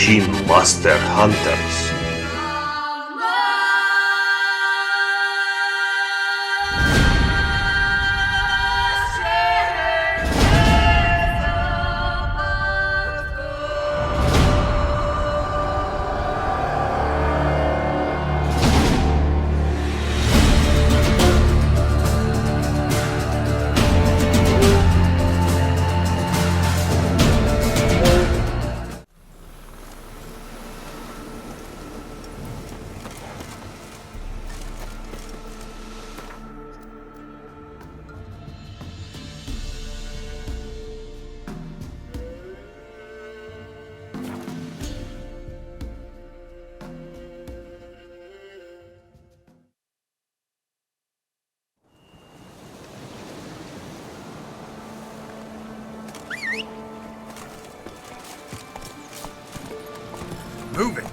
machine master hunters. Move it!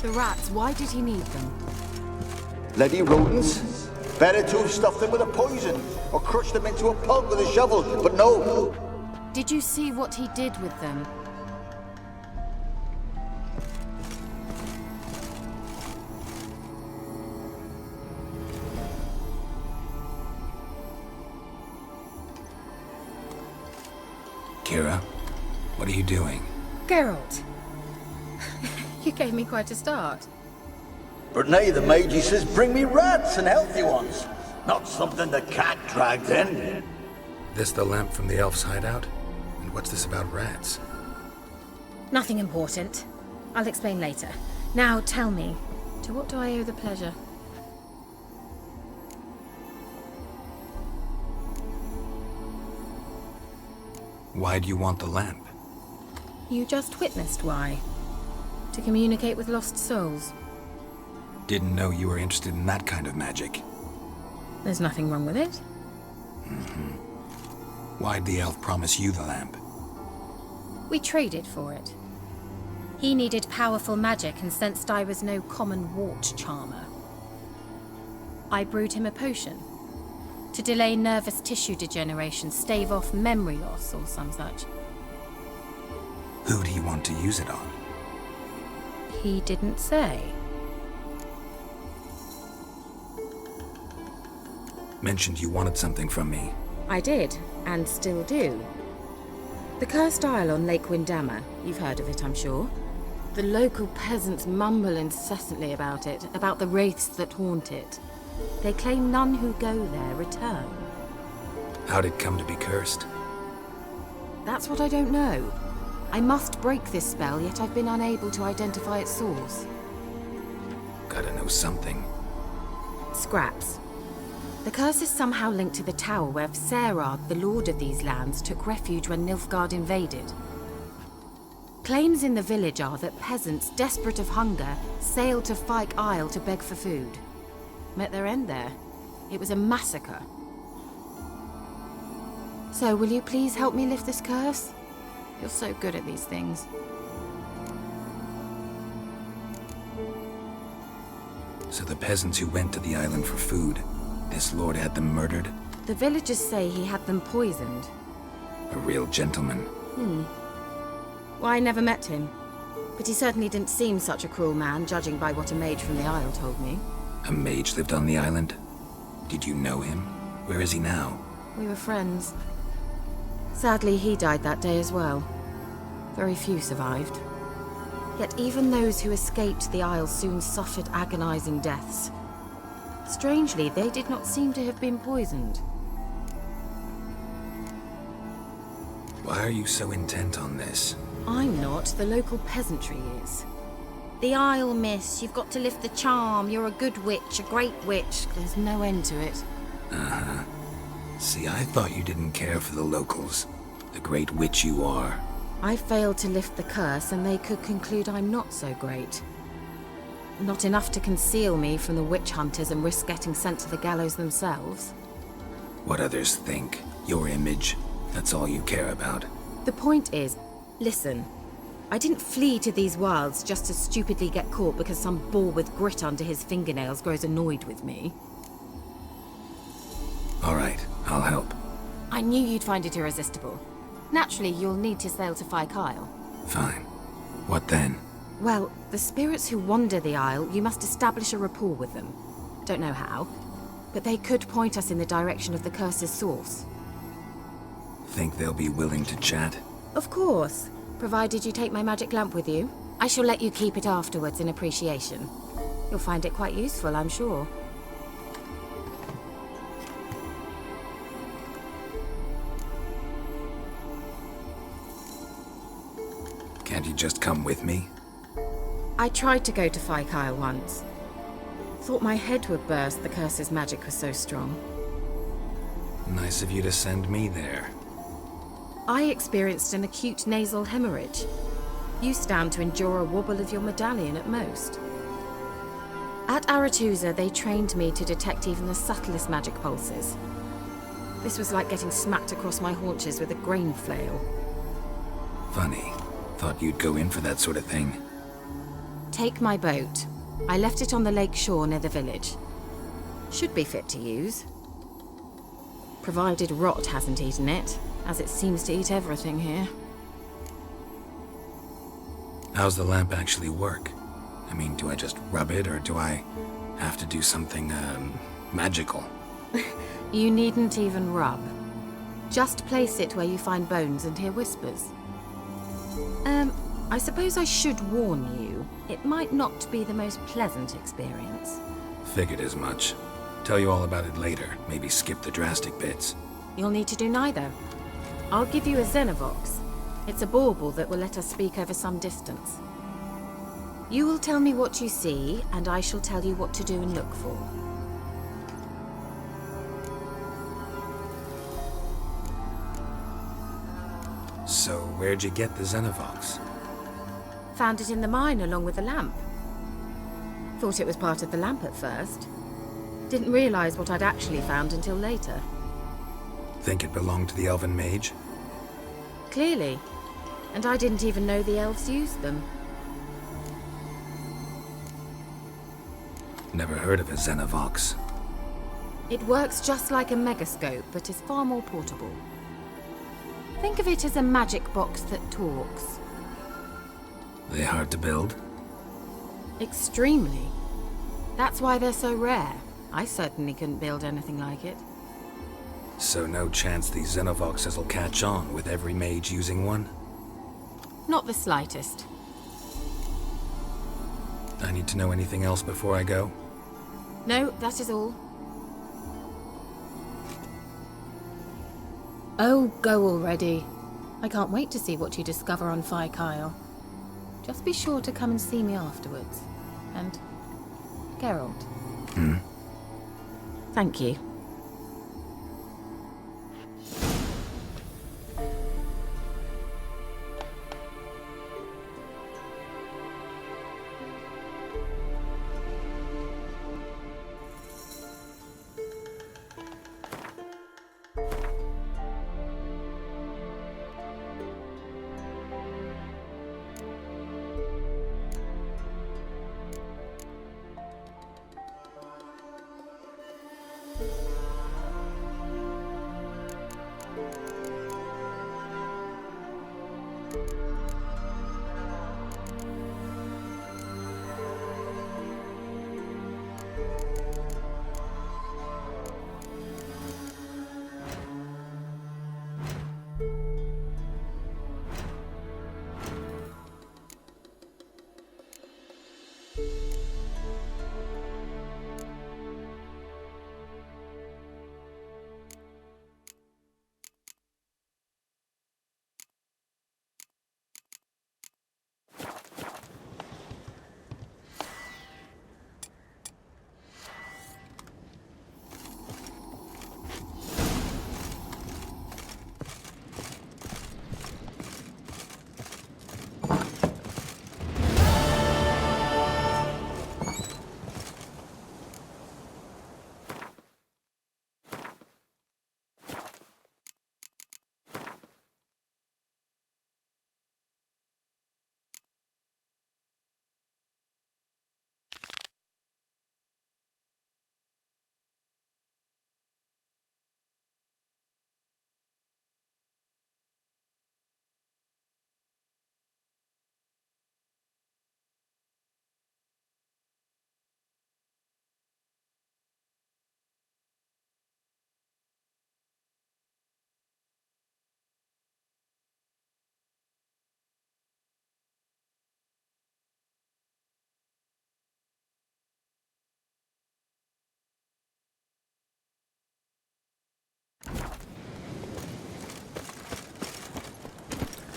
The rats, why did he need them? Bloody rodents. Better to have stuffed them with a poison, or crushed them into a pulp with a shovel, but no. Did you see what he did with them? Kira, what are you doing? Geralt! You gave me quite a start. But nay, the mage, he says, bring me rats and healthy ones. Not something the cat dragged in. This the lamp from the elf's hideout? And what's this about rats? Nothing important. I'll explain later. Now tell me, to what do I owe the pleasure? Why do you want the lamp? You just witnessed why. To communicate with lost souls. Didn't know you were interested in that kind of magic. There's nothing wrong with it. Why'd the elf promise you the lamp? We traded for it. He needed powerful magic and sensed I was no common wart charmer. I brewed him a potion. To delay nervous tissue degeneration, stave off memory loss or some such. Who'd he want to use it on? He didn't say. Mentioned you wanted something from me. I did, and still do. The cursed isle on Lake Windammer. You've heard of it, I'm sure. The local peasants mumble incessantly about it, about the wraiths that haunt it. They claim none who go there return. How'd it come to be cursed? That's what I don't know. I must break this spell, yet I've been unable to identify its source. Gotta know something. Scraps. The curse is somehow linked to the tower where Serard, the lord of these lands, took refuge when Nilfgaard invaded. Claims in the village are that peasants, desperate of hunger, sailed to Fyke Isle to beg for food. Met their end there. It was a massacre. So, will you please help me lift this curse? You're so good at these things. So the peasants who went to the island for food, this lord had them murdered? The villagers say he had them poisoned. A real gentleman. Well, I never met him. But he certainly didn't seem such a cruel man, judging by what a mage from the Isle told me. A mage lived on the island? Did you know him? Where is he now? We were friends. Sadly, he died that day as well. Very few survived. Yet even those who escaped the Isle soon suffered agonizing deaths. Strangely, they did not seem to have been poisoned. Why are you so intent on this? I'm not, the local peasantry is. The Isle, miss, you've got to lift the charm. You're a good witch, a great witch. There's no end to it. See, I thought you didn't care for the locals. The great witch you are. I failed to lift the curse, and they could conclude I'm not so great. not enough to conceal me from the witch hunters and risk getting sent to the gallows themselves. What others think, your image, that's all you care about. The point is, listen, I didn't flee to these wilds just to stupidly get caught because some boar with grit under his fingernails grows annoyed with me. All right, I'll help. I knew you'd find it irresistible. Naturally, you'll need to sail to Kyle. Fine. What then? Well, the spirits who wander the Isle, you must establish a rapport with them. Don't know how, but they could point us in the direction of the curse's source. Think they'll be willing to chat? Of course, provided you take my magic lamp with you. I shall let you keep it afterwards in appreciation. You'll find it quite useful, I'm sure. Can't you just come with me? I tried to go to Kyle once. Thought my head would burst, the curse's magic was so strong. Nice of you to send me there. I experienced an acute nasal hemorrhage. You stand to endure a wobble of your medallion at most. At Aretusa, they trained me to detect even the subtlest magic pulses. This was like getting smacked across my haunches with a grain flail. Funny. Thought you'd go in for that sort of thing. Take my boat. I left it on the lake shore near the village. Should be fit to use. Provided rot hasn't eaten it, as it seems to eat everything here. How's the lamp actually work? I mean, do I just rub it, or do I have to do something, magical? You needn't even rub. Just place it where you find bones and hear whispers. I suppose I should warn you. It might not be the most pleasant experience. Figured as much. Tell you all about it later. Maybe skip the drastic bits. You'll need to do neither. I'll give you a Xenovox. It's a bauble that will let us speak over some distance. You will tell me what you see, and I shall tell you what to do and look for. So, where'd you get the Xenovox? Found it in the mine along with the lamp. Thought it was part of the lamp at first. Didn't realize what I'd actually found until later. Think it belonged to the elven mage? Clearly. And I didn't even know the elves used them. Never heard of a Xenovox. It works just like a megascope, but is far more portable. Think of it as a magic box that talks. They hard to build? Extremely. That's why they're so rare. I certainly couldn't build anything like it. So no chance these Xenovoxes will catch on with every mage using one? Not the slightest. I need to know anything else before I go? No, that is all. Oh, go already. I can't wait to see what you discover on Kyle. Just be sure to come and see me afterwards. And Geralt. Thank you.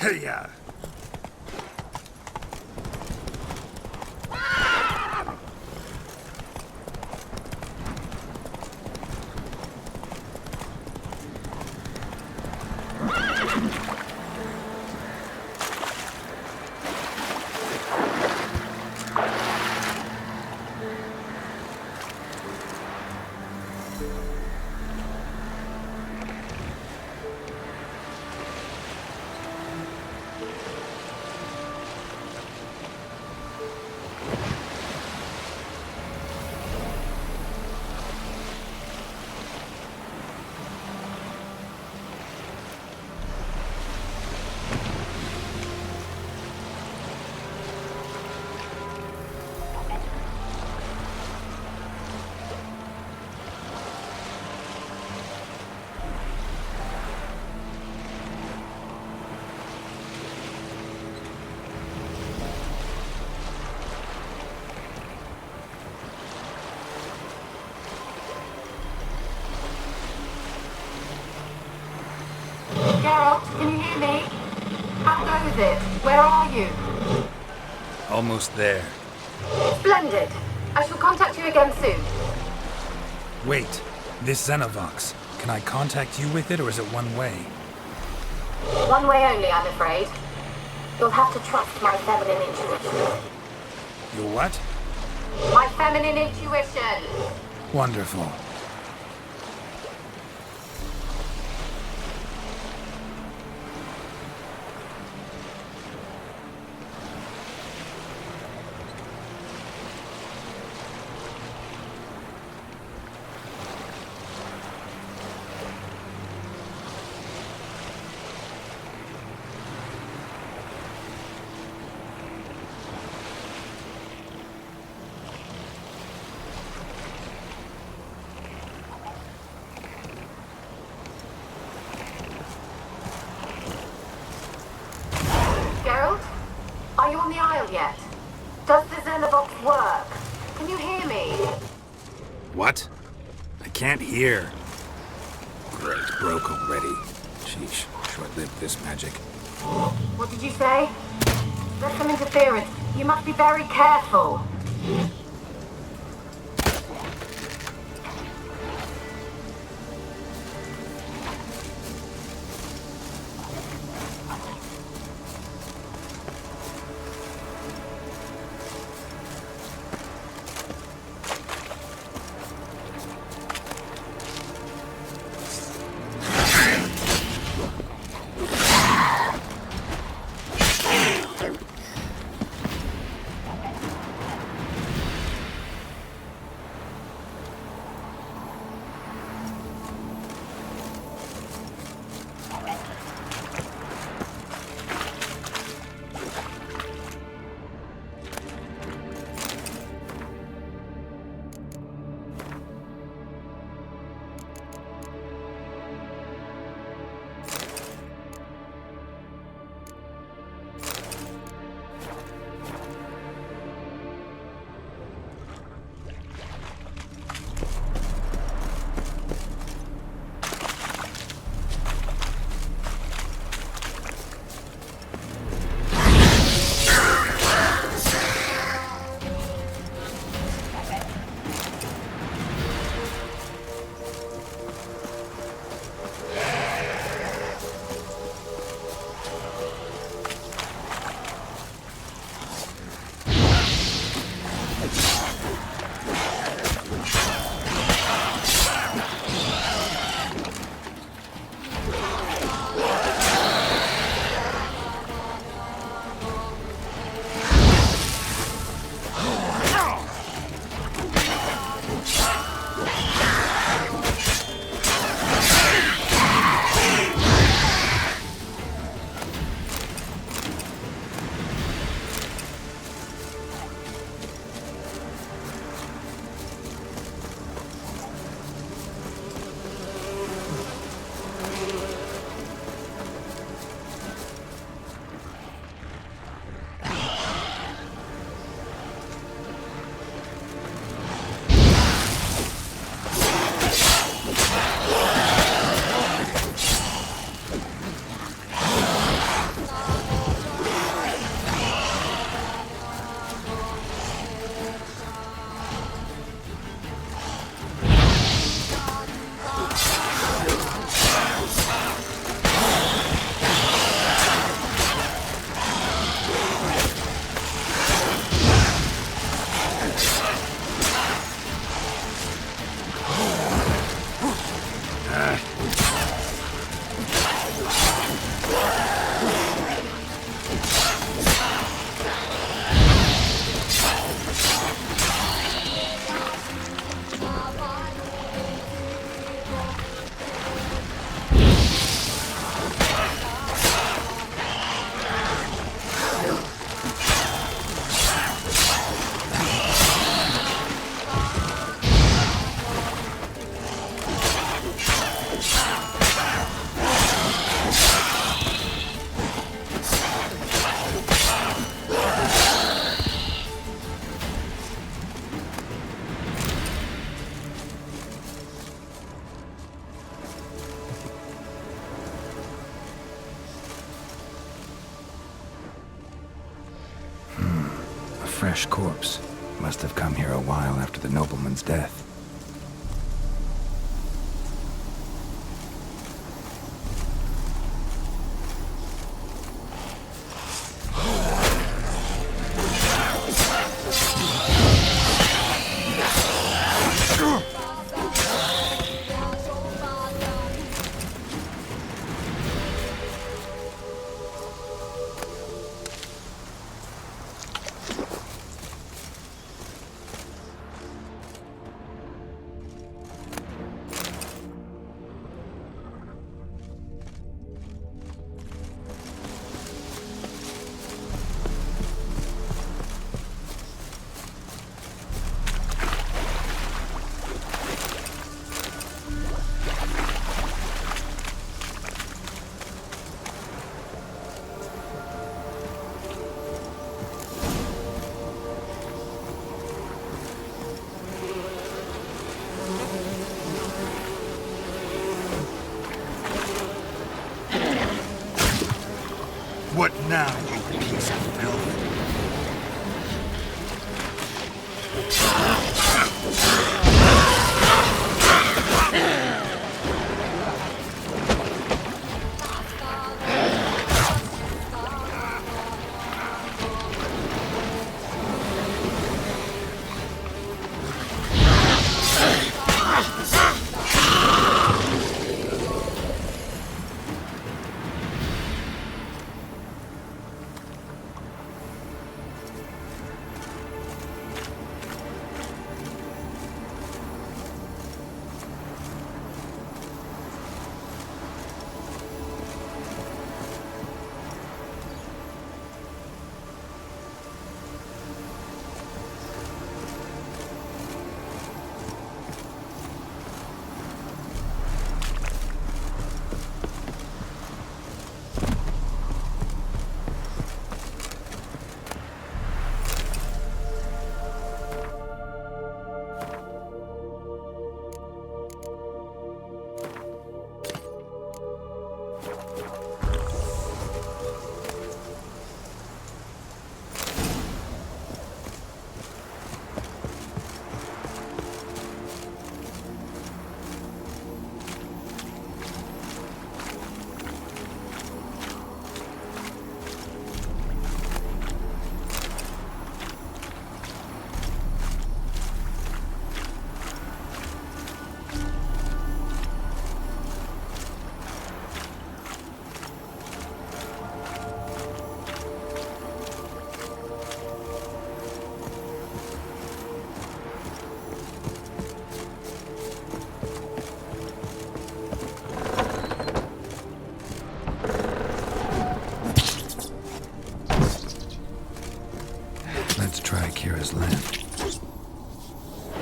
Hey-ya! Geralt, can you hear me? How goes it? Where are you? Almost there. Splendid. I shall contact you again soon. Wait, this Xenovox. Can I contact you with it, or is it one way? One way only, I'm afraid. You'll have to trust my feminine intuition. Your what? My feminine intuition! Wonderful. Geralt? Are you on the Isle yet? Does the Xenovox work? Can you hear me? What? I can't hear. Great, broke already. Sheesh, short-lived this magic. What did you say? There's some interference. You must be very careful. fresh corpse. Must have come here a while after the nobleman's death. What now, you piece of filth?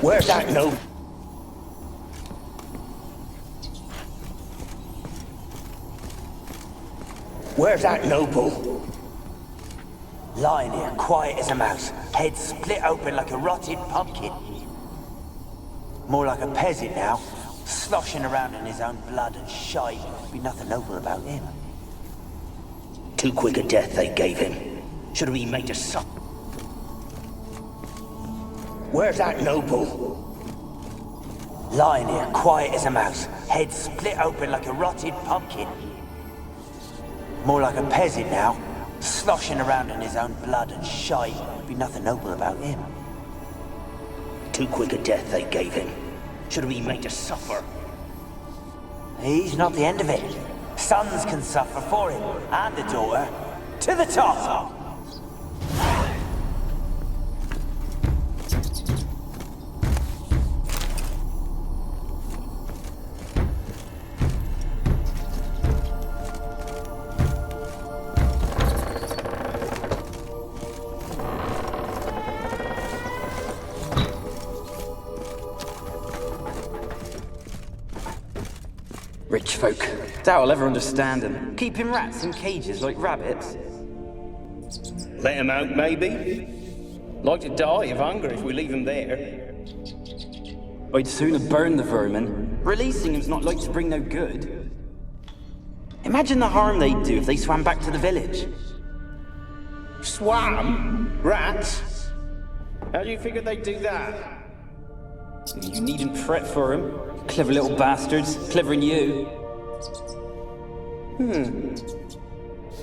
Where's that note? Where's that noble? Lying here, quiet as a mouse, head split open like a rotted pumpkin. More like a peasant now, sloshing around in his own blood and shite. Be nothing noble about him. Too quick a death they gave him. Should have been made to suck. Where's that noble? Lying here, quiet as a mouse, head split open like a rotted pumpkin. More like a peasant now, sloshing around in his own blood and shite. Be nothing noble about him. Too quick a death they gave him. Should have been made to suffer. He's not the end of it. Sons can suffer for him, and the daughter. To the top! Rich folk. Doubt I'll ever understand them. Keeping rats in cages like rabbits. Let them out, maybe? Like to die of hunger if we leave them there. I'd sooner burn the vermin. Releasing them's not like to bring no good. Imagine the harm they'd do if they swam back to the village. Swam? Rats? How do you figure they'd do that? You needn't fret for him. Clever little bastards. Clever than you.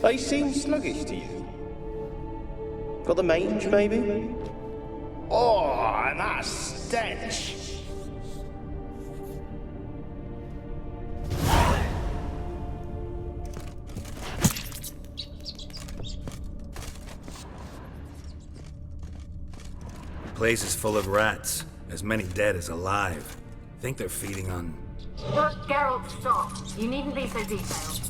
They seem sluggish to you. Got the mange, maybe? Oh, that stench! The place is full of rats. As many dead as alive. Think they're feeding on... Look, Geralt, stop. You needn't be so detailed.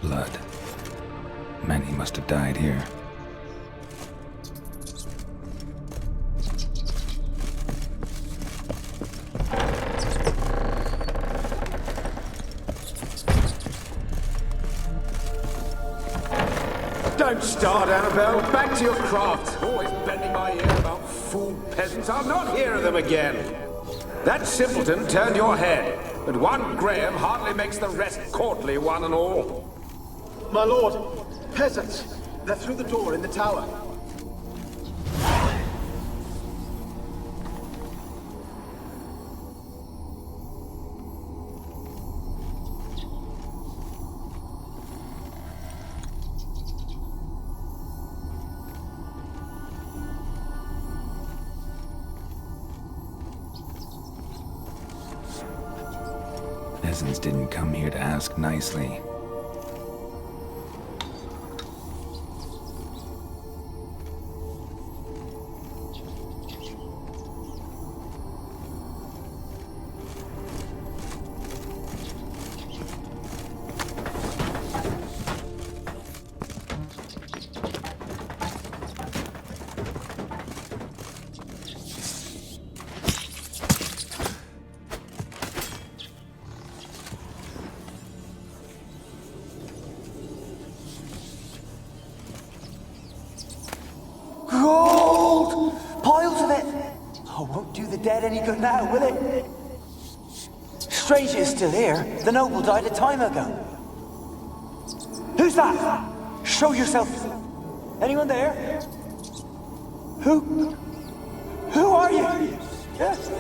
Blood. Many must have died here. Don't start, Annabelle. Back to your craft. Always bending my ear about fool peasants. I'll not hear of them again. That simpleton turned your head, but one Graham hardly makes the rest courtly, one and all. My lord, peasants. They're through the door in the tower. Peasants didn't come here to ask nicely. Gold! Piles of it! Oh, won't do the dead any good now, will it? Strange it's still here. The noble died a time ago. Who's that? Show yourself. Anyone there? Who? Who are you? Yes.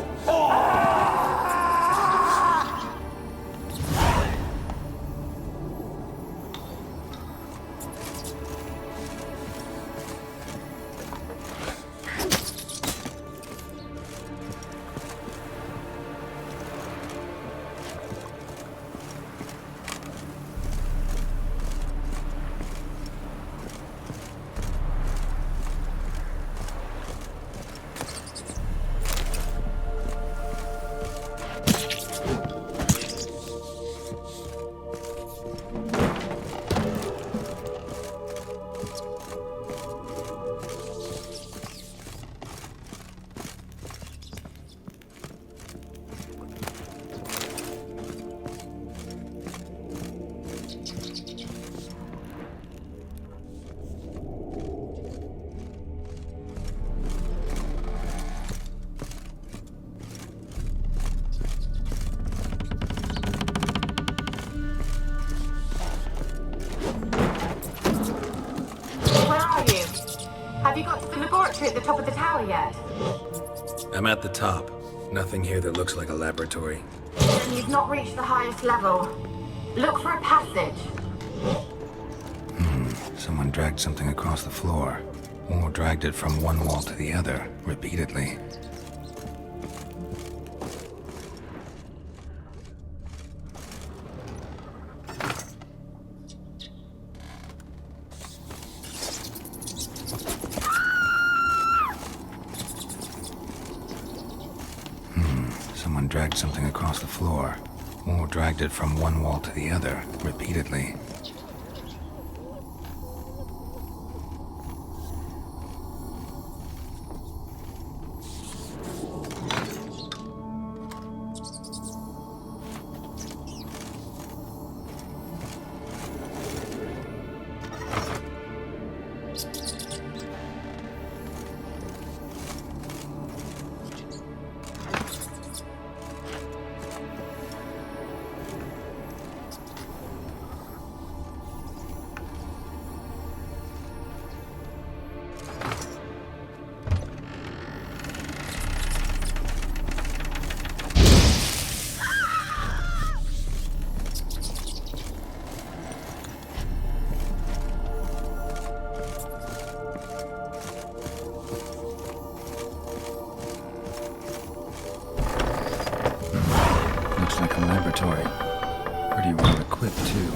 Have you got to the laboratory at the top of the tower yet? I'm at the top. Nothing here that looks like a laboratory. Then you've not reached the highest level. Look for a passage. Someone dragged something across the floor. Or dragged it from one wall to the other, repeatedly. Someone dragged something across the floor. Or dragged it from one wall to the other, repeatedly. Like a laboratory. Pretty well equipped, too.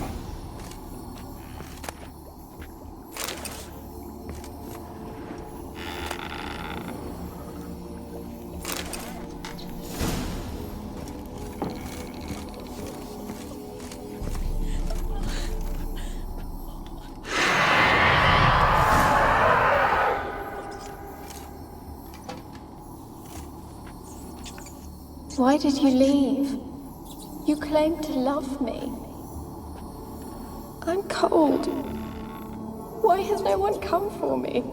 Why did you leave? You claimed to love me. I'm cold. Why has no one come for me?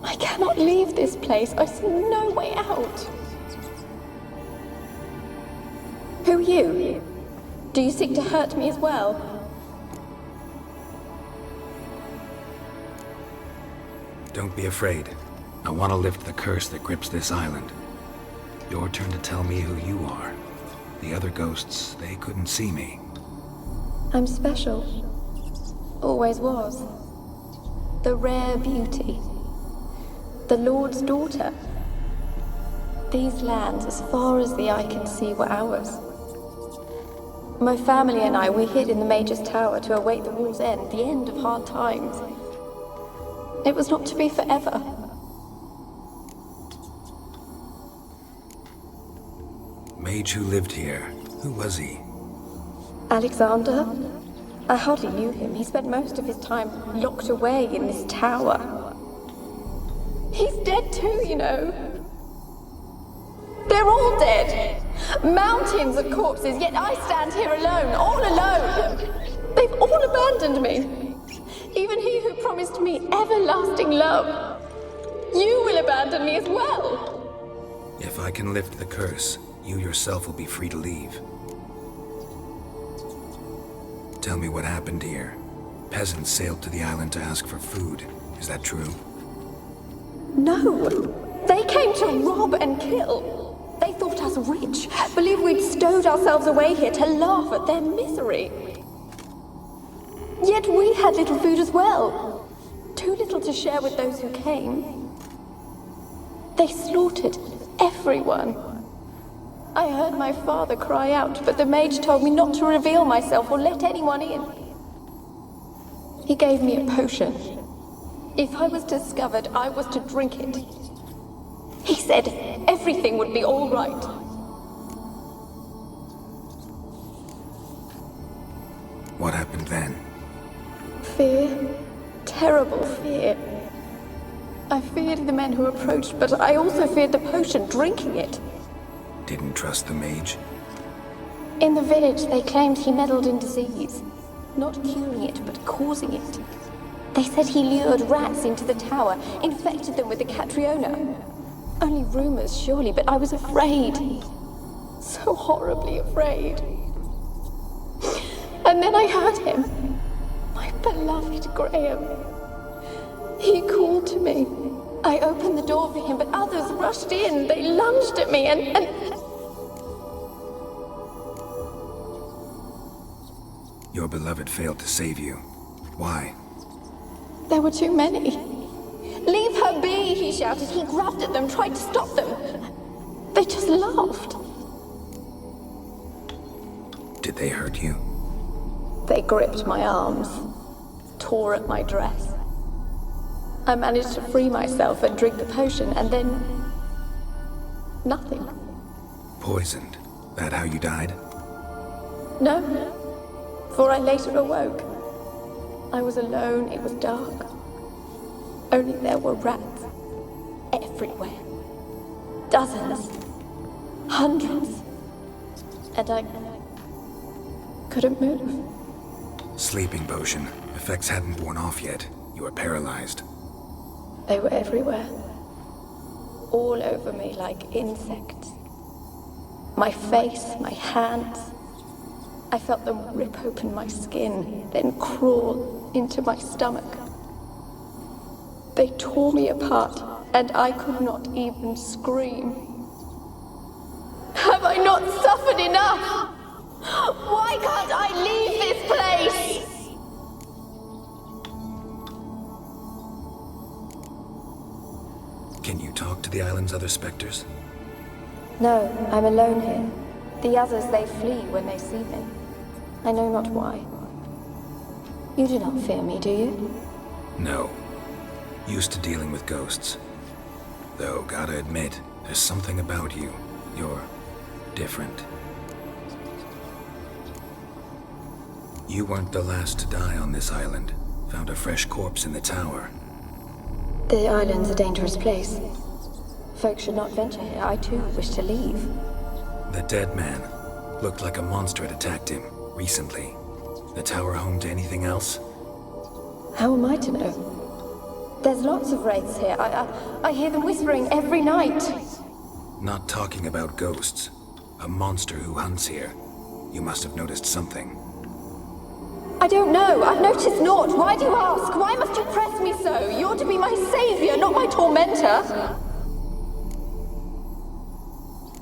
I cannot leave this place. I see no way out. Who are you? Do you seek to hurt me as well? Don't be afraid. I want to lift the curse that grips this island. Your turn to tell me who you are. The other ghosts, they couldn't see me. I'm special. Always was. The rare beauty. The Lord's daughter. These lands, as far as the eye can see, were ours. My family and I, we hid in the Major's Tower to await the war's end, the end of hard times. It was not to be forever. Mage who lived here. Who was he? Alexander? I hardly knew him. He spent most of his time locked away in this tower. He's dead too, you know. They're all dead. Mountains of corpses, yet I stand here alone, all alone. They've all abandoned me. Even he who promised me everlasting love. You will abandon me as well. If I can lift the curse, you yourself will be free to leave. Tell me what happened here. Peasants sailed to the island to ask for food. Is that true? No. They came to rob and kill. They thought us rich, believed we'd stowed ourselves away here to laugh at their misery. Yet we had little food as well. Too little to share with those who came. They slaughtered everyone. I heard my father cry out, but the mage told me not to reveal myself or let anyone in. He gave me a potion. If I was discovered, I was to drink it. He said everything would be all right. What happened then? Fear. Terrible fear. I feared the men who approached, but I also feared the potion, drinking it. Didn't trust the mage? In the village, they claimed he meddled in disease. Not curing it, but causing it. They said he lured rats into the tower, infected them with the Catriona. Only rumors, surely, but I was afraid. So horribly afraid. And then I heard him. My beloved Graham. He called to me. I opened the door for him, but others rushed in. They lunged at me and... Your beloved failed to save you. Why? There were too many. Leave her be, he shouted. He grabbed at them, tried to stop them. They just laughed. Did they hurt you? They gripped my arms, tore at my dress. I managed to free myself and drink the potion, and then... nothing. Poisoned. That how you died? No. For I later awoke. I was alone, it was dark. Only there were rats. Everywhere. Dozens. Hundreds. And I couldn't move. Sleeping potion. Effects hadn't worn off yet. You were paralyzed. They were everywhere. All over me like insects. My face, my hands. I felt them rip open my skin, then crawl into my stomach. They tore me apart, and I could not even scream. Have I not suffered enough? Why can't I leave this place? Can you talk to the island's other specters? No, I'm alone here. The others, they flee when they see me. I know not why. You do not fear me, do you? No. Used to dealing with ghosts. Though, gotta admit, there's something about you. You're different. You weren't the last to die on this island. Found a fresh corpse in the tower. The island's a dangerous place. Folk should not venture here. I too wish to leave. The dead man. Looked like a monster had attacked him, recently. The tower home to anything else? How am I to know? There's lots of wraiths here. I hear them whispering every night. Not talking about ghosts. A monster who hunts here. You must have noticed something. I don't know. I've noticed naught. Why do you ask? Why must you press me so? You're to be my savior, not my tormentor.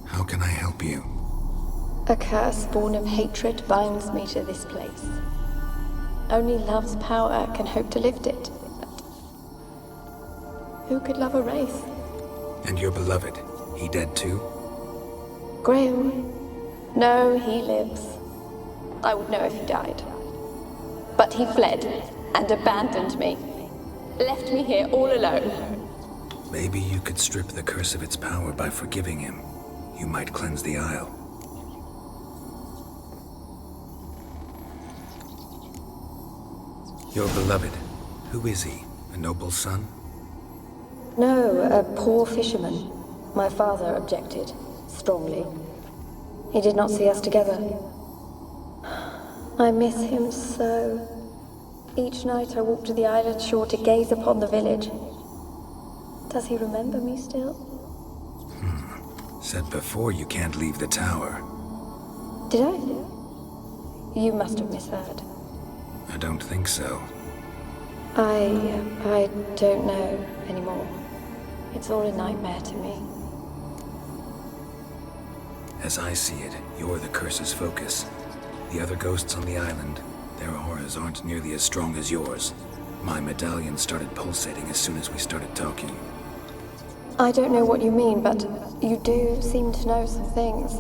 How can I help you? A curse born of hatred binds me to this place. Only love's power can hope to lift it. But who could love a wraith? And your beloved, he dead too? Graham? No, he lives. I would know if he died. But he fled and abandoned me. Left me here all alone. Maybe you could strip the curse of its power by forgiving him. You might cleanse the Isle. Your beloved, who is he? A noble son? No, a poor fisherman. My father objected, strongly. He did not see us together. I miss him so. Each night I walk to the island shore to gaze upon the village. Does he remember me still? Said before you can't leave the tower. Did I? You must have misheard. I don't think so. I don't know anymore. It's all a nightmare to me. As I see it, you're the curse's focus. The other ghosts on the island, their auras aren't nearly as strong as yours. My medallion started pulsating as soon as we started talking. I don't know what you mean, but you do seem to know some things.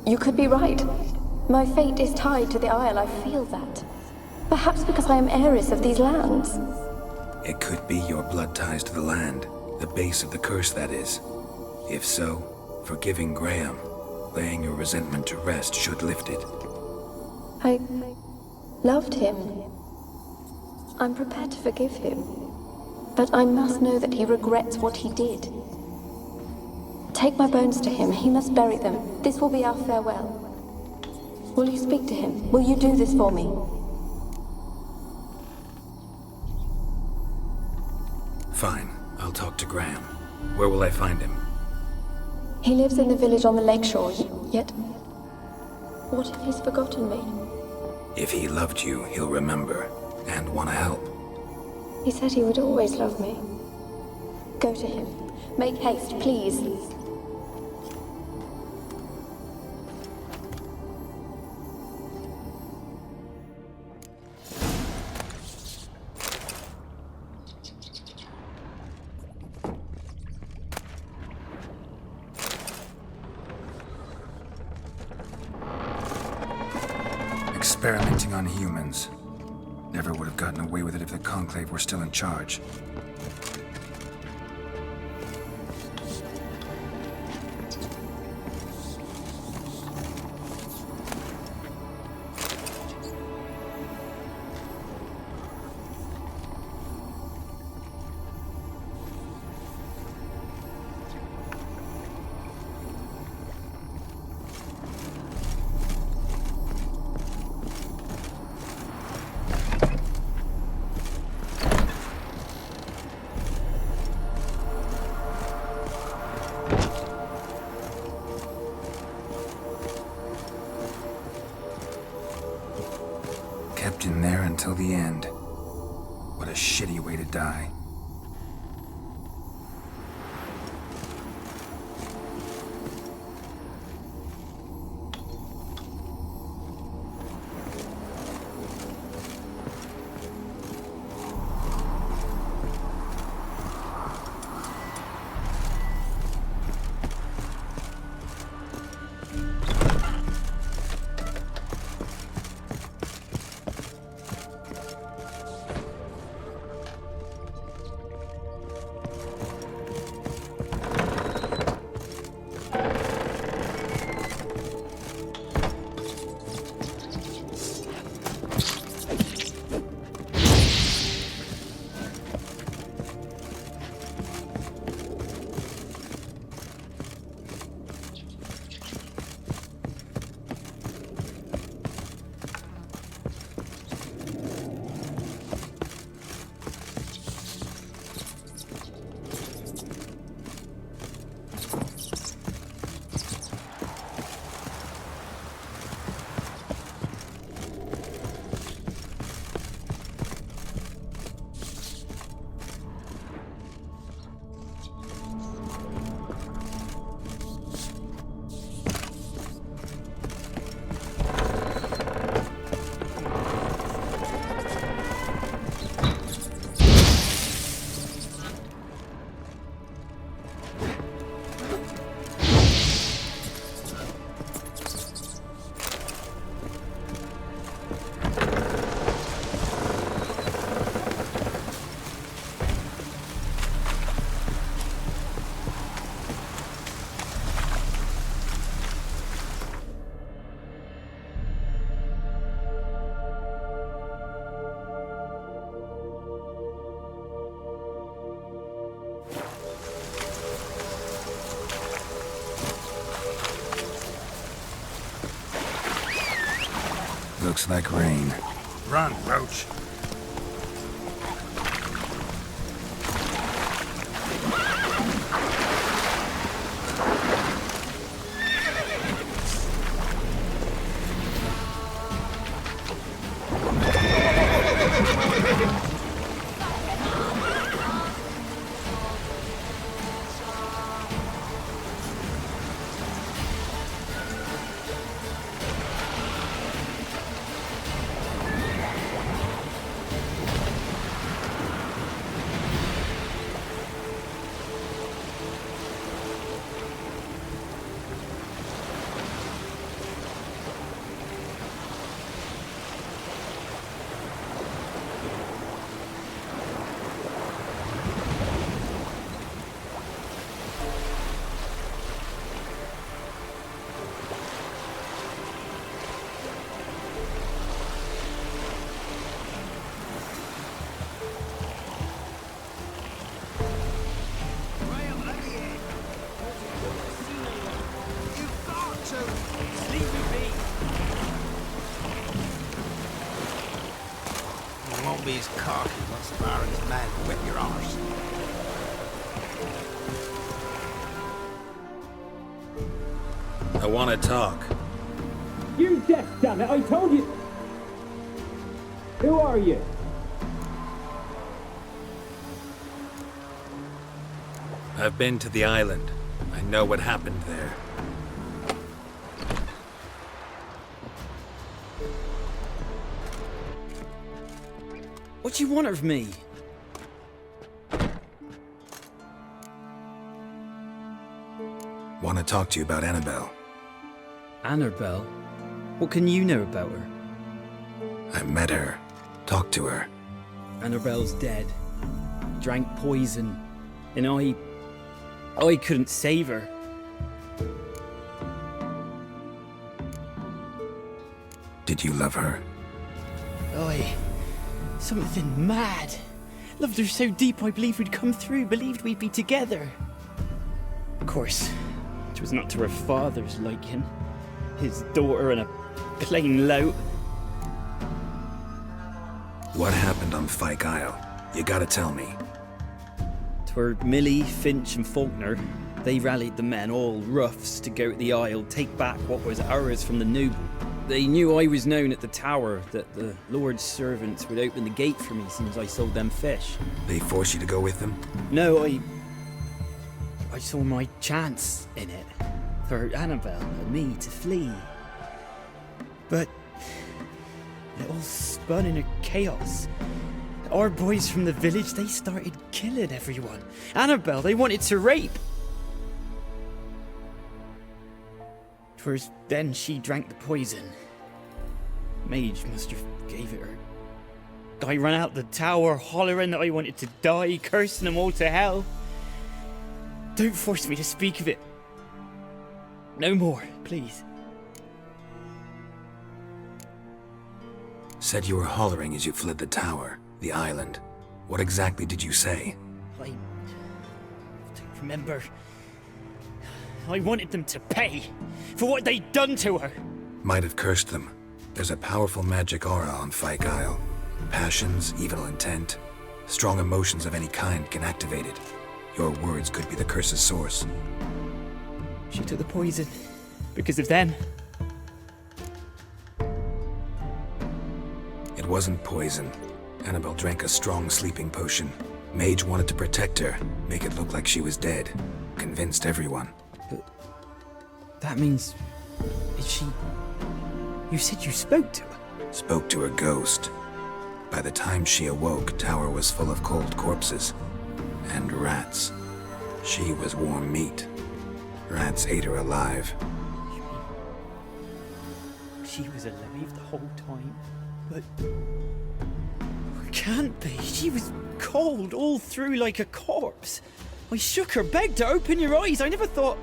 You could be right. My fate is tied to the Isle, I feel that. Perhaps because I am heiress of these lands. It could be your blood ties to the land, the base of the curse, that is. If so, forgiving Graham, laying your resentment to rest should lift it. I loved him. I'm prepared to forgive him. But I must know that he regrets what he did. Take my bones to him. He must bury them. This will be our farewell. Will you speak to him? Will you do this for me? Fine. I'll talk to Graham. Where will I find him? He lives in the village on the lakeshore, yet... What if he's forgotten me? If he loved you, he'll remember, and want to help. He said he would always love me. Go to him. Make haste, please. Experimenting on humans. Never would have gotten away with it if the Conclave were still in charge. In there until the end. What a shitty way to die. Looks like rain. Run, Roach. Won't be as cocky once the Baron's man whip your arse. I want to talk. You deaf, damn it! I told you! Who are you? I've been to the island. I know what happened there. What do you want of me? Want to talk to you about Annabelle. Annabelle? What can you know about her? I met her. Talked to her. Annabelle's dead. Drank poison. And I couldn't save her. Did you love her? Something mad. Loved her so deep I believed we'd come through, believed we'd be together. Of course, it was not to her father's liking. His daughter and a plain lout. What happened on Fyke Isle? You gotta tell me. 'Twere Millie, Finch and Faulkner. They rallied the men, all roughs, to go to the Isle, take back what was ours from the noble. They knew I was known at the tower, that the Lord's servants would open the gate for me since I sold them fish. They forced you to go with them? No, I saw my chance in it, for Annabelle and me to flee. But it all spun in a chaos. Our boys from the village, they started killing everyone. Annabelle, they wanted to rape. 'Twas then she drank the poison. Mage must have gave it her. I ran out the tower hollering that I wanted to die, cursing them all to hell. Don't force me to speak of it. No more, please. Said you were hollering as you fled the tower, the island. What exactly did you say? I don't remember. I wanted them to pay for what they'd done to her. Might have cursed them. There's a powerful magic aura on Fyke Isle. Passions, evil intent, strong emotions of any kind can activate it. Your words could be the curse's source. She took the poison because of them. It wasn't poison. Annabelle drank a strong sleeping potion. Mage wanted to protect her, make it look like she was dead. Convinced everyone. But that means... Is she... You said you spoke to her? Spoke to her ghost. By the time she awoke, Tower was full of cold corpses. And rats. She was warm meat. Rats ate her alive. You mean... She was alive the whole time? But... Can't be. She was cold all through like a corpse. I shook her, begged her, open your eyes. I never thought...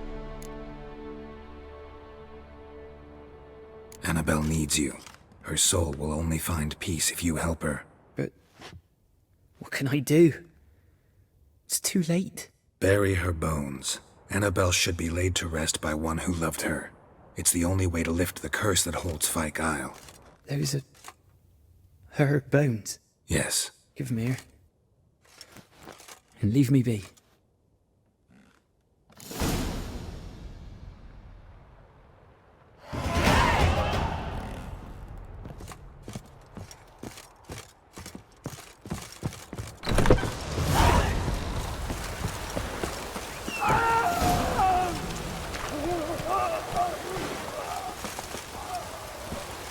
Annabelle needs you. Her soul will only find peace if you help her. But... What can I do? It's too late. Bury her bones. Annabelle should be laid to rest by one who loved her. It's the only way to lift the curse that holds Fyke Isle. Those are... her bones? Yes. Give them here. And leave me be.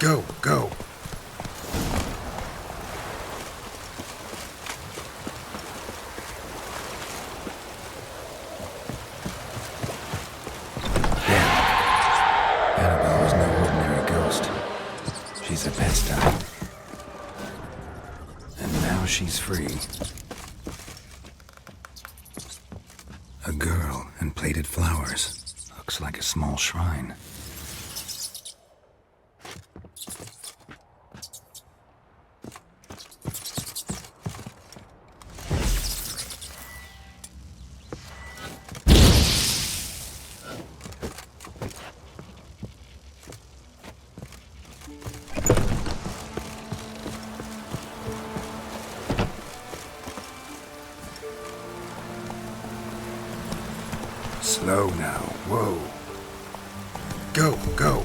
Go, go. Annabelle was no ordinary ghost. She's a pestime. And now she's free. A girl and plated flowers. Looks like a small shrine. Slow now, whoa. Go, go.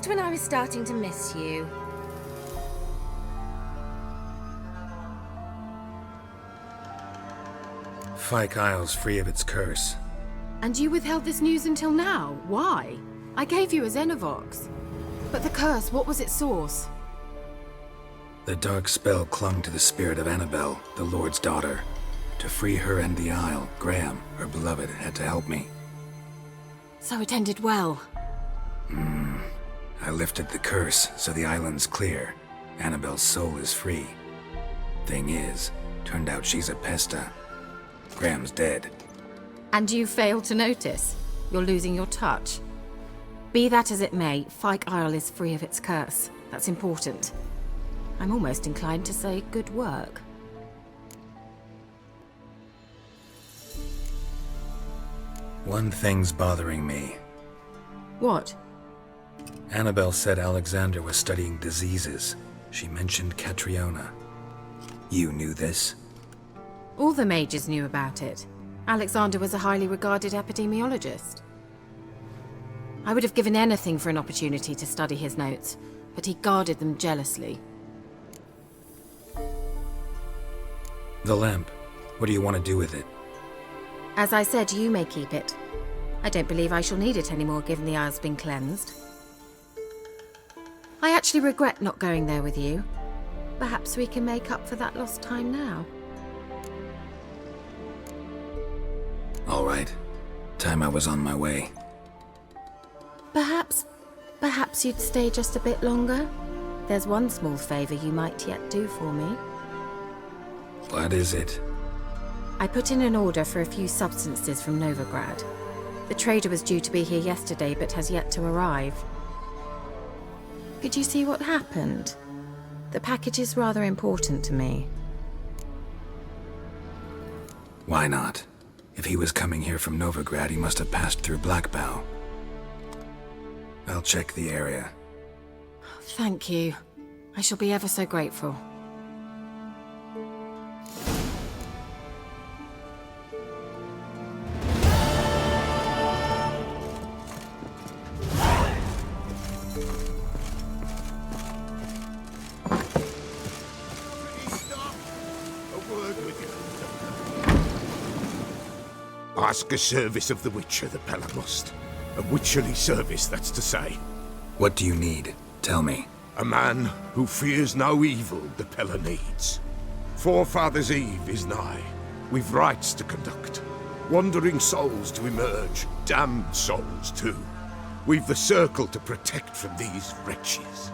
Just when I was starting to miss you. Fyke Isle's free of its curse. And you withheld this news until now? Why? I gave you a Xenovox. But the curse, what was its source? The dark spell clung to the spirit of Annabelle, the Lord's daughter. To free her and the Isle, Graham, her beloved, had to help me. So it ended well. I lifted the curse, so the island's clear. Annabelle's soul is free. Thing is, turned out she's a pesta. Graham's dead. And you failed to notice? You're losing your touch. Be that as it may, Fyke Isle is free of its curse. That's important. I'm almost inclined to say good work. One thing's bothering me. What? Annabelle said Alexander was studying diseases. She mentioned Catriona. You knew this? All the mages knew about it. Alexander was a highly regarded epidemiologist. I would have given anything for an opportunity to study his notes, but he guarded them jealously. The lamp. What do you want to do with it? As I said, you may keep it. I don't believe I shall need it anymore, given the Isle's been cleansed. I actually regret not going there with you. Perhaps we can make up for that lost time now. All right. Time I was on my way. Perhaps you'd stay just a bit longer? There's one small favor you might yet do for me. What is it? I put in an order for a few substances from Novigrad. The trader was due to be here yesterday, but has yet to arrive. Could you see what happened? The package is rather important to me. Why not? If he was coming here from Novigrad, he must have passed through Blackbow. I'll check the area. Thank you. I shall be ever so grateful. Ask a service of the Witcher, the Pella must. A witcherly service, that's to say. What do you need? Tell me. A man who fears no evil the Pella needs. Forefathers' Eve is nigh. We've rites to conduct. Wandering souls to emerge. Damned souls, too. We've the circle to protect from these wretches.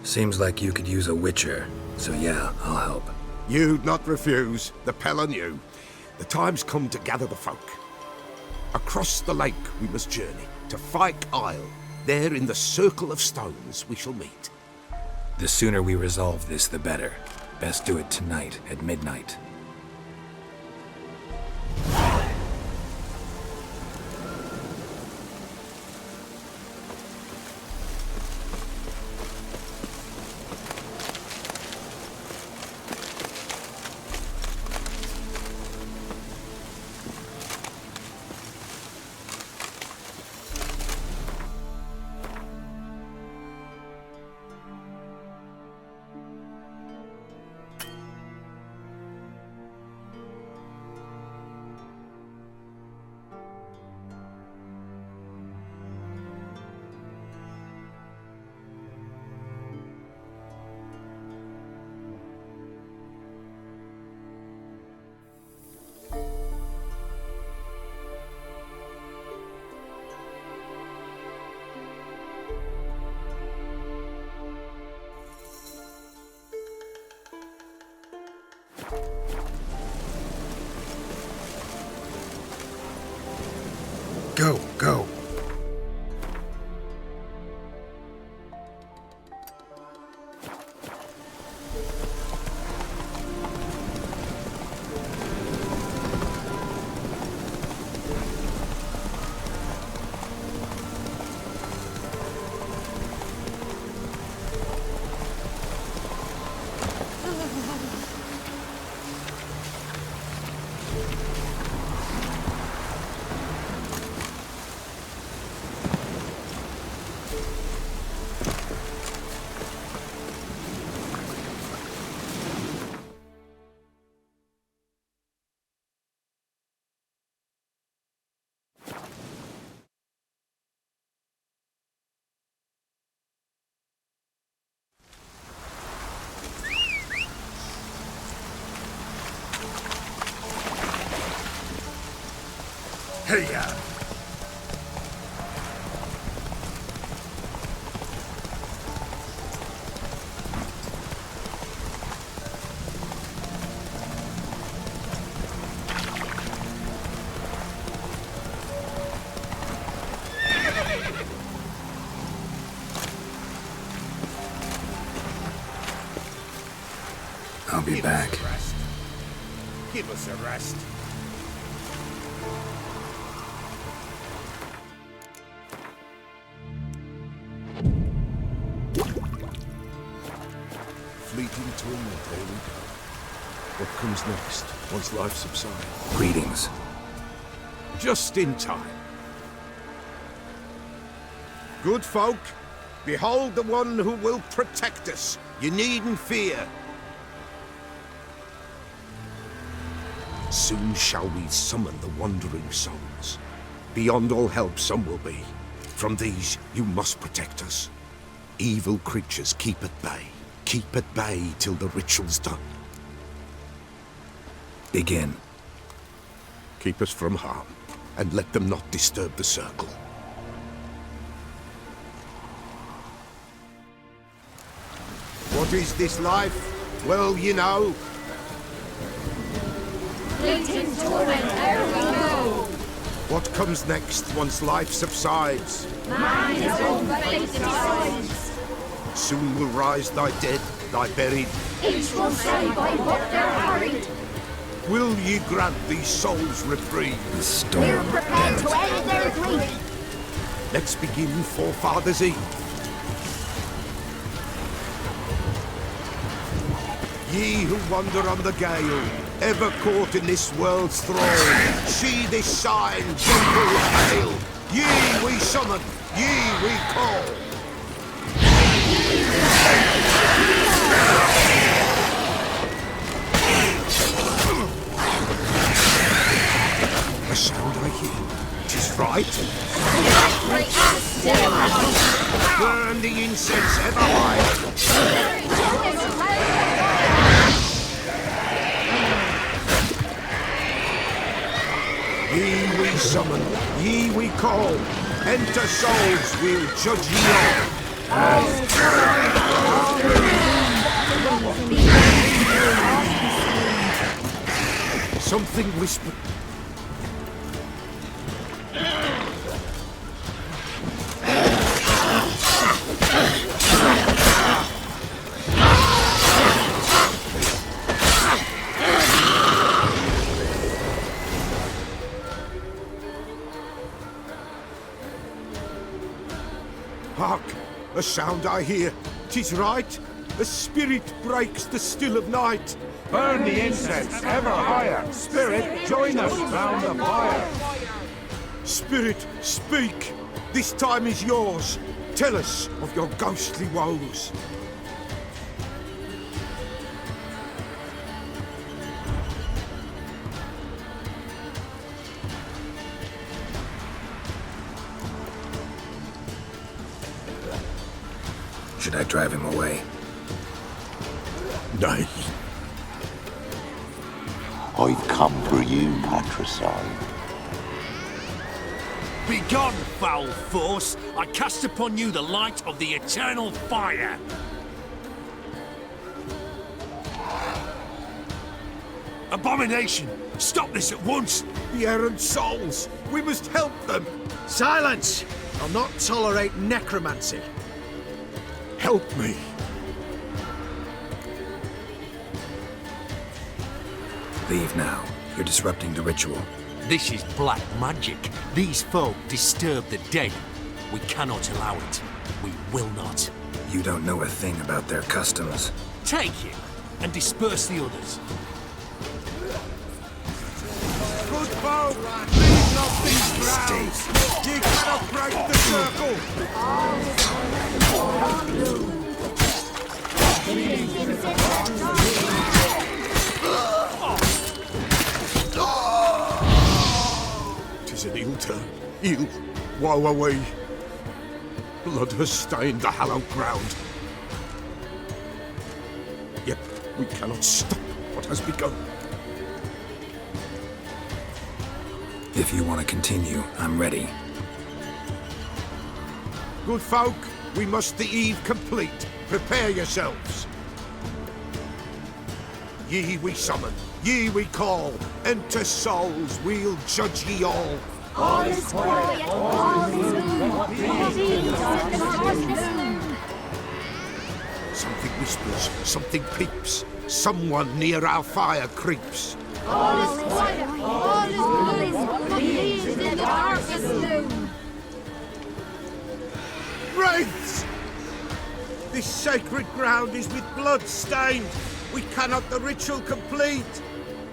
Seems like you could use a witcher, so yeah, I'll help. You'd not refuse. The Pella knew. The time's come to gather the folk. Across the lake we must journey, to Fyke Isle. There in the circle of stones we shall meet. The sooner we resolve this, the better. Best do it tonight, at midnight. Here. I'll be back. Give us a rest. Fleeting torment, there we go. What comes next, once life subsides? Greetings. Just in time. Good folk, behold the one who will protect us. You needn't fear. Soon shall we summon the wandering souls. Beyond all help some will be. From these you must protect us. Evil creatures keep at bay. Keep at bay till the ritual's done. Begin. Keep us from harm, and let them not disturb the circle. What is this life? Well, you know. Fleeting torment, there we go. What comes next once life subsides? Man is all fate decides. Soon will rise thy dead, thy buried. Each will say by what they're harried. Will ye grant these souls reprieve? The storm. We're prepared to end their grief. Let's begin Forefathers' Eve. Ye who wander on the gale, ever caught in this world's thrall, see this sign, gentle hail. Ye we summon, ye we call. A sound I hear, 'tis right. Burn the incense ever higher. Ye we summon, ye we call. Enter souls, we'll judge ye all. Something whispered. Hark! A sound I hear. 'Tis right. A spirit breaks the still of night. Burn the incense ever higher. Spirit, join us round the fire. Spirit, speak. This time is yours. Tell us of your ghostly woes. Should I drive him away? Nay. I've come for you, patricide. Begone, foul force! I cast upon you the light of the eternal fire! Abomination! Stop this at once! The errant souls! We must help them! Silence! I'll not tolerate necromancy. Help me! Leave now. You're disrupting the ritual. This is black magic. These folk disturb the dead. We cannot allow it. We will not. You don't know a thing about their customs. Take him and disperse the others. Good folk! Leave not these grounds! Ye cannot break the circle! Tis an ill turn. Ill. Woe away. Blood has stained the hallowed ground. Yet we cannot stop what has begun. If you want to continue, I'm ready. Good folk, we must the eve complete. Prepare yourselves. Ye we summon, ye we call, and to souls we'll judge ye all. All is quiet, all is gloom. Something whispers, something peeps. Someone near our fire creeps. All is quiet, all is gloom. In the darkest gloom. Wraiths! This sacred ground is with blood stained. We cannot the ritual complete.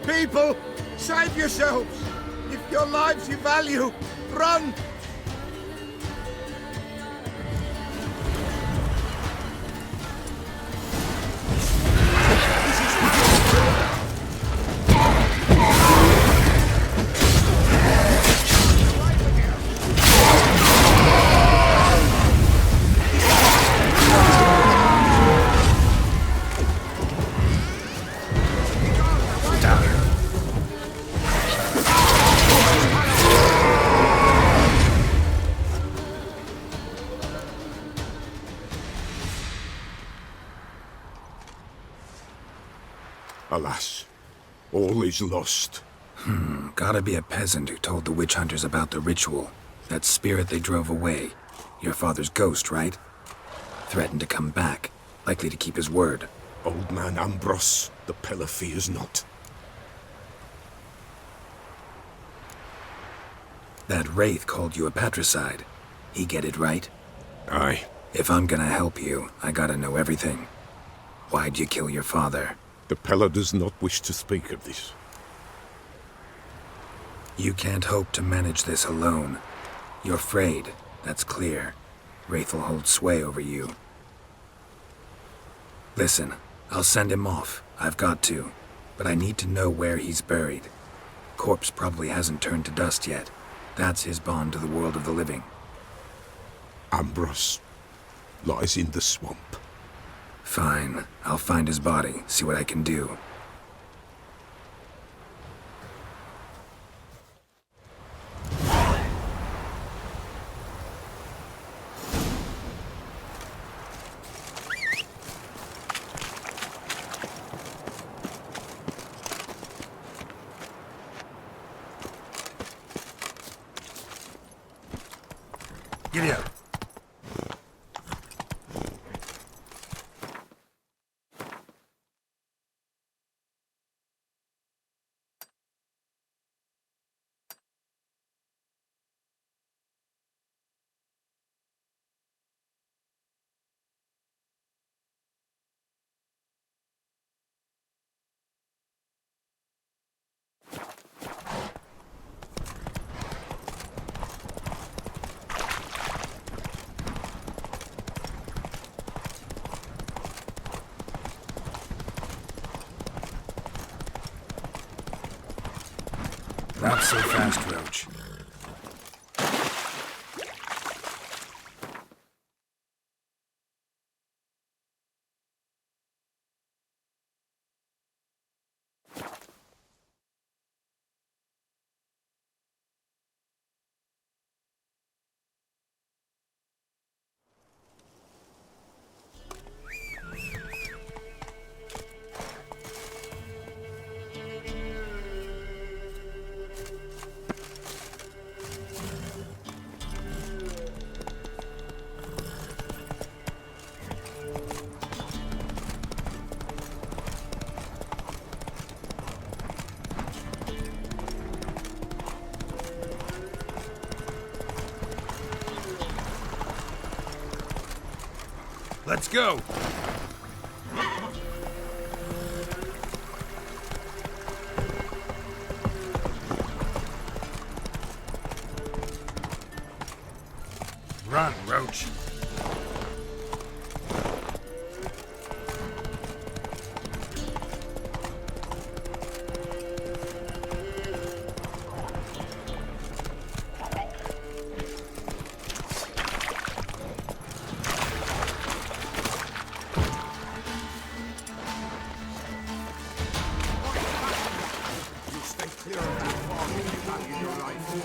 People, save yourselves. If your lives you value, run! Alas, all is lost. Gotta be a peasant who told the witch hunters about the ritual. That spirit they drove away. Your father's ghost, right? Threatened to come back. Likely to keep his word. Old man Ambrose, the pillar fears not. That wraith called you a patricide. He get it right? Aye. If I'm gonna help you, I gotta know everything. Why'd you kill your father? The Pella does not wish to speak of this. You can't hope to manage this alone. You're afraid, that's clear. Wraith will hold sway over you. Listen, I'll send him off. I've got to. But I need to know where he's buried. Corpse probably hasn't turned to dust yet. That's his bond to the world of the living. Ambrose lies in the swamp. Fine. I'll find his body, see what I can do. Giddy up. Not so fast, Roach. Let's go! Run, Roach. You stay clear of that fog if you value your life.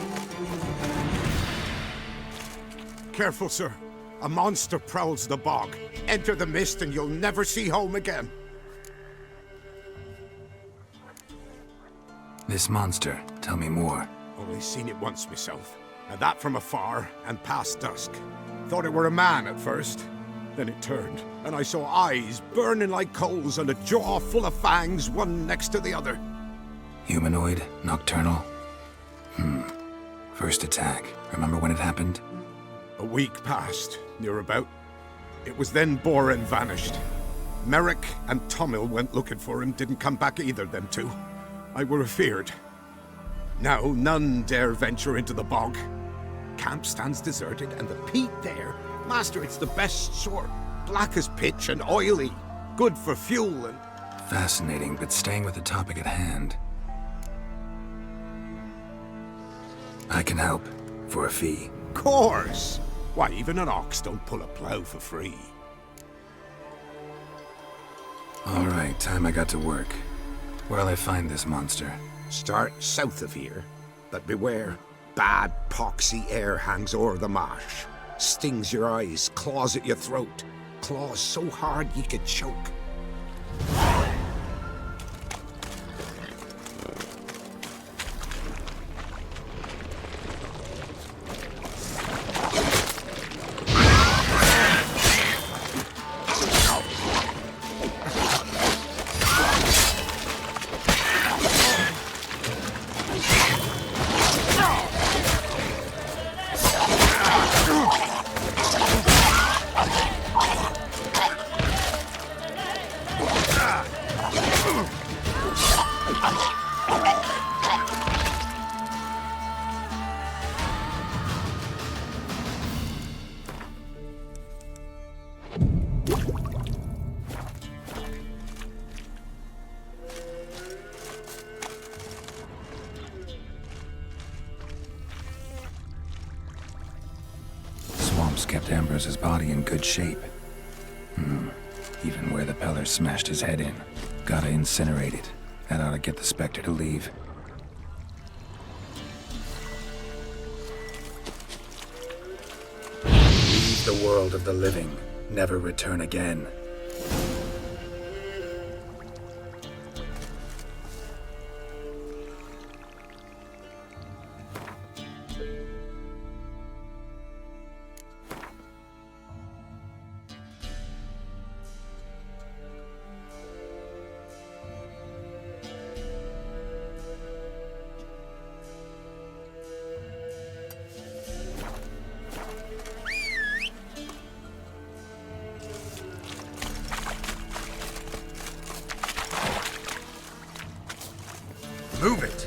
Careful, sir. A monster prowls the bog. Enter the mist and you'll never see home again. This monster, tell me more. Only seen it once myself. And that from afar and past dusk. Thought it were a man at first. Then it turned, and I saw eyes burning like coals and a jaw full of fangs, one next to the other. Humanoid? Nocturnal? First attack. Remember when it happened? A week passed, near about. It was then Boren vanished. Merrick and Tomil went looking for him, didn't come back either, them two. I were afeard. Now none dare venture into the bog. Camp stands deserted, and the peat there, master, it's the best sort. Black as pitch and oily. Good for fuel and... Fascinating, but staying with the topic at hand. I can help, for a fee. Course! Why, even an ox don't pull a plough for free. All right, time I got to work. Where'll I find this monster? Start south of here, but beware. Bad, poxy air hangs o'er the marsh. Stings your eyes, claws at your throat. Claws so hard ye could choke. Kept Ambrose's body in good shape. Even where the Peller smashed his head in. Gotta incinerate it. That ought to get the Spectre to leave. Leave the world of the living. Never return again. Move it!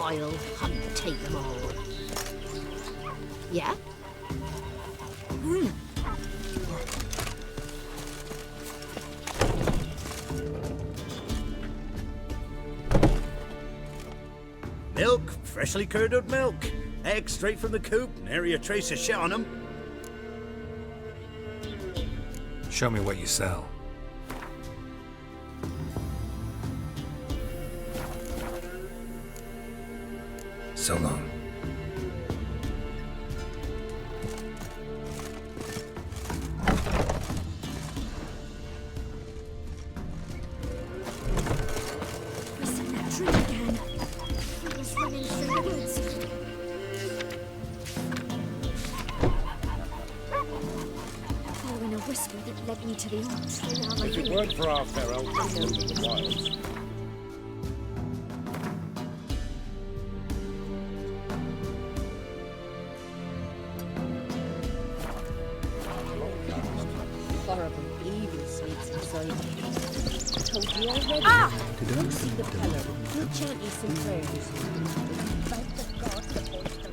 I'll hunt, take them all. Yeah? Milk, freshly curdled milk. Eggs straight from the coop, nary a trace of shit on them. Show me what you sell. So long. We seen that tree again. It was running through the woods. Following a whisper that led me to the arch. If it weren't for our Pharaoh, we would in the wilds. something evil sneaks inside me. I told you already. Ah! You see the pillar. You chant me some prayers. Thank the gods the boys don't.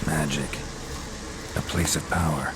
Magic. A place of power.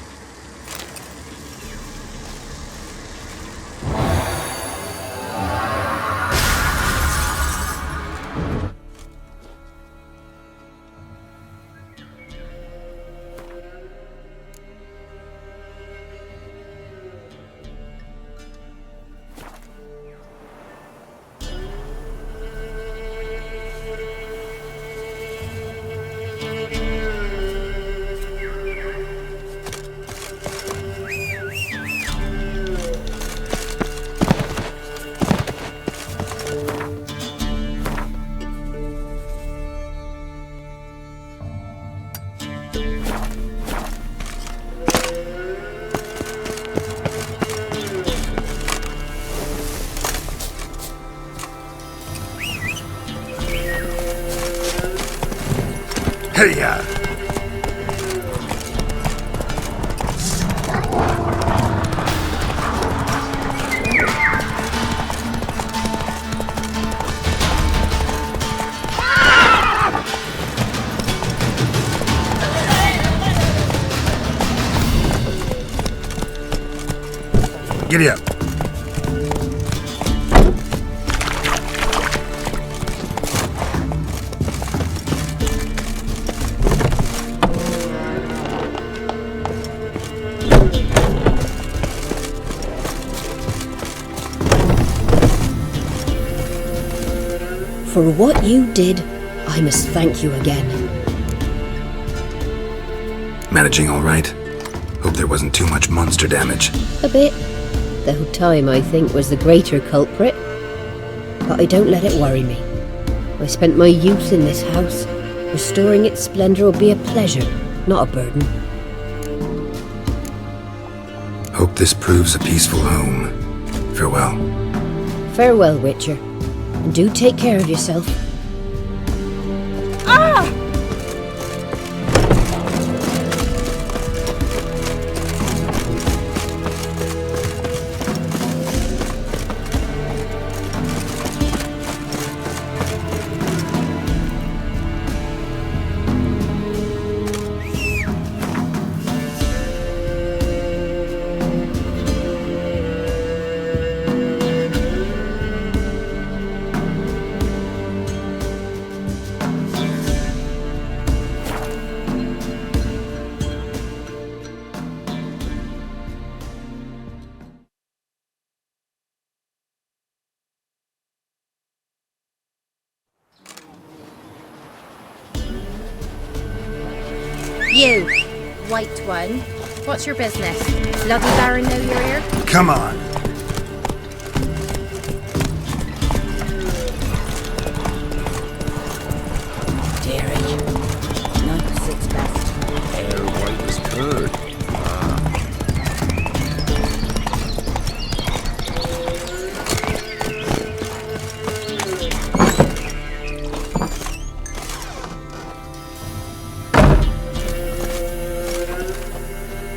Hey-ya! Giddy up. For what you did, I must thank you again. Managing all right? Hope there wasn't too much monster damage. A bit. Though time, I think, was the greater culprit. But I don't let it worry me. I spent my youth in this house. Restoring its splendor will be a pleasure, not a burden. Hope this proves a peaceful home. Farewell. Farewell, Witcher. And do take care of yourself. Ah! You, white one. What's your business? Bloody Baron know you're here? Come on. Dearie, 96 best. Air white as curd.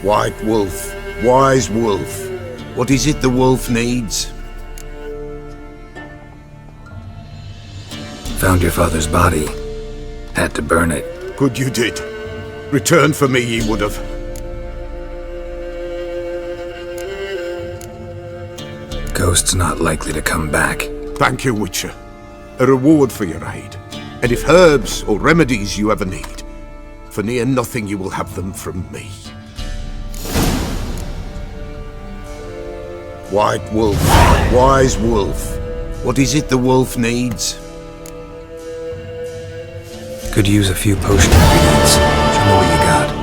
White wolf, wise wolf. What is it the wolf needs? Found your father's body. Had to burn it. Good you did. Return for me ye would have. Ghost's not likely to come back. Thank you, Witcher. A reward for your aid. And if herbs or remedies you ever need, for near nothing you will have them from me. White wolf, wise wolf. What is it the wolf needs? Could use a few potion ingredients. Show me what you got.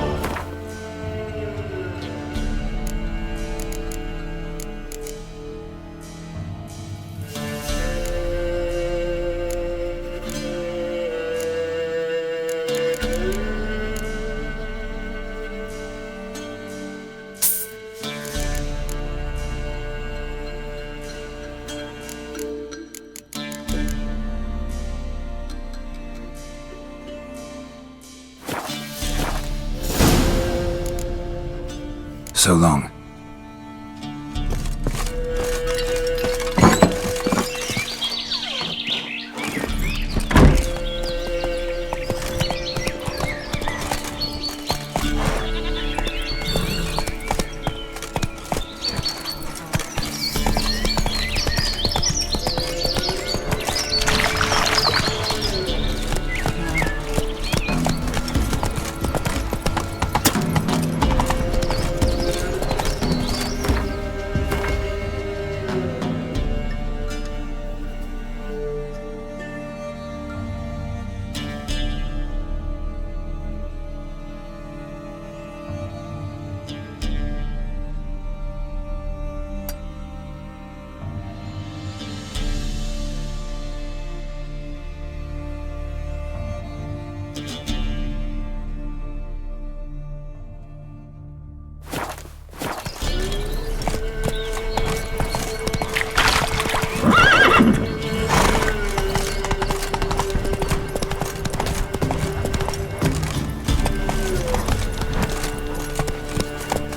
So long.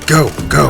Go, go.